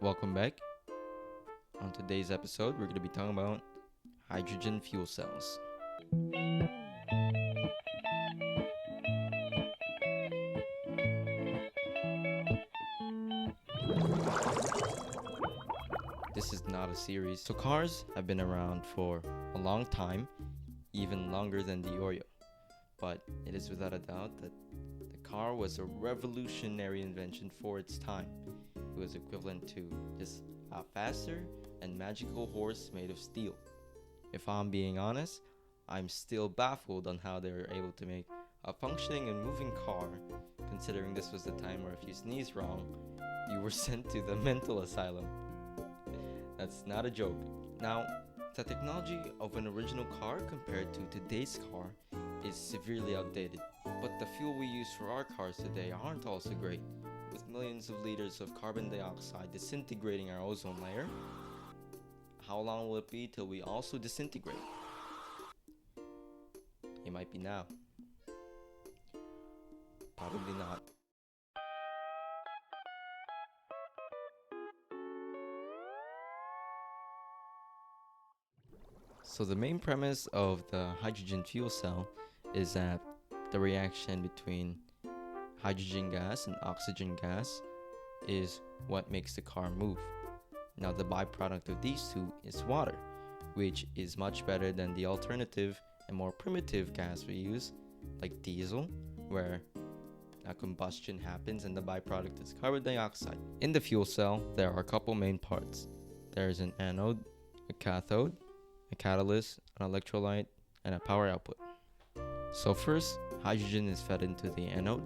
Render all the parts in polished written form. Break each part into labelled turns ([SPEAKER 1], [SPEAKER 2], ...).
[SPEAKER 1] Welcome back. On today's episode, we're going to be talking about hydrogen fuel cells. This is not a series. So cars have been around for a long time, even longer than the Oreo. But it is without a doubt that the car was a revolutionary invention for its time. It was equivalent to just a faster and magical horse made of steel. If I'm being honest, I'm still baffled on how they were able to make a functioning and moving car, considering this was the time where if you sneeze wrong, you were sent to the mental asylum. That's not a joke. Now, the technology of an original car compared to today's car is severely outdated, but the fuel we use for our cars today aren't also great. With millions of liters of carbon dioxide disintegrating our ozone layer, how long will it be till we also disintegrate? It might be now. Probably not. So the main premise of the hydrogen fuel cell is that the reaction between hydrogen gas and oxygen gas is what makes the car move. Now the byproduct of these two is water, which is much better than the alternative and more primitive gas we use, like diesel, where a combustion happens and the byproduct is carbon dioxide. In the fuel cell, there are a couple main parts. There is an anode, a cathode, a catalyst, an electrolyte, and a power output. So first, hydrogen is fed into the anode,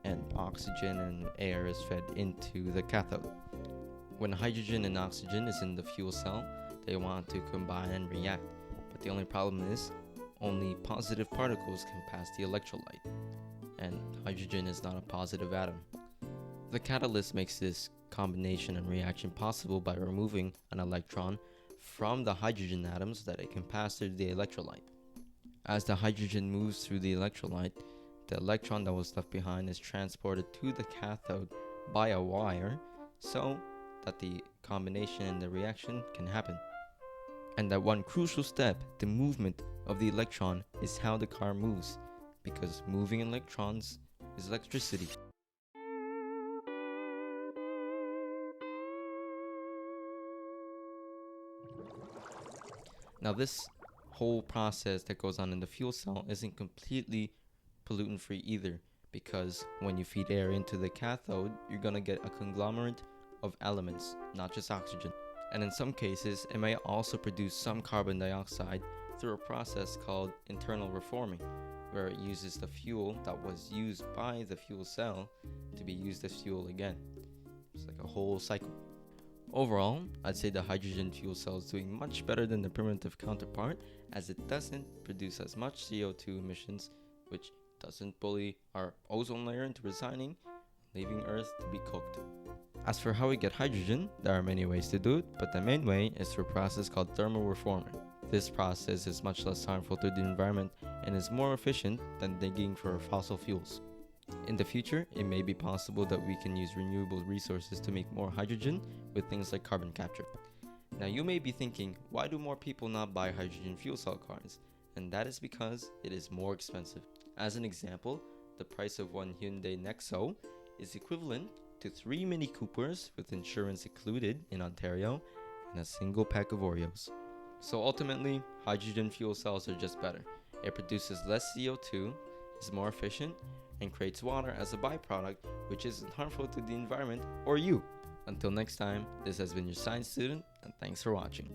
[SPEAKER 1] and oxygen and air is fed into the cathode. When hydrogen and oxygen is in the fuel cell, they want to combine and react, but the only problem is only positive particles can pass the electrolyte, and hydrogen is not a positive atom. The catalyst makes this combination and reaction possible by removing an electron from the hydrogen atom so that it can pass through the electrolyte. As the hydrogen moves through the electrolyte, the electron that was left behind is transported to the cathode by a wire so that the combination and the reaction can happen. And that one crucial step, the movement of the electron, is how the car moves, because moving electrons is electricity. Now this whole process that goes on in the fuel cell isn't completely pollutant free either, because when you feed air into the cathode, you're gonna get a conglomerate of elements, not just oxygen. And in some cases, it may also produce some carbon dioxide through a process called internal reforming, where it uses the fuel that was used by the fuel cell to be used as fuel again. It's like a whole cycle. Overall, I'd say the hydrogen fuel cell is doing much better than the primitive counterpart, as it doesn't produce as much CO2 emissions, which doesn't bully our ozone layer into resigning, leaving Earth to be cooked. As for how we get hydrogen, there are many ways to do it, but the main way is through a process called thermal reforming. This process is much less harmful to the environment and is more efficient than digging for fossil fuels. In the future, it may be possible that we can use renewable resources to make more hydrogen with things like carbon capture. Now you may be thinking, why do more people not buy hydrogen fuel cell cars? And that is because it is more expensive. As an example, the price of one Hyundai Nexo is equivalent to 3 Mini Coopers with insurance included in Ontario and a single pack of Oreos. So ultimately, hydrogen fuel cells are just better. It produces less CO2, is more efficient, and creates water as a byproduct, which isn't harmful to the environment or you. Until next time, this has been your science student, and thanks for watching.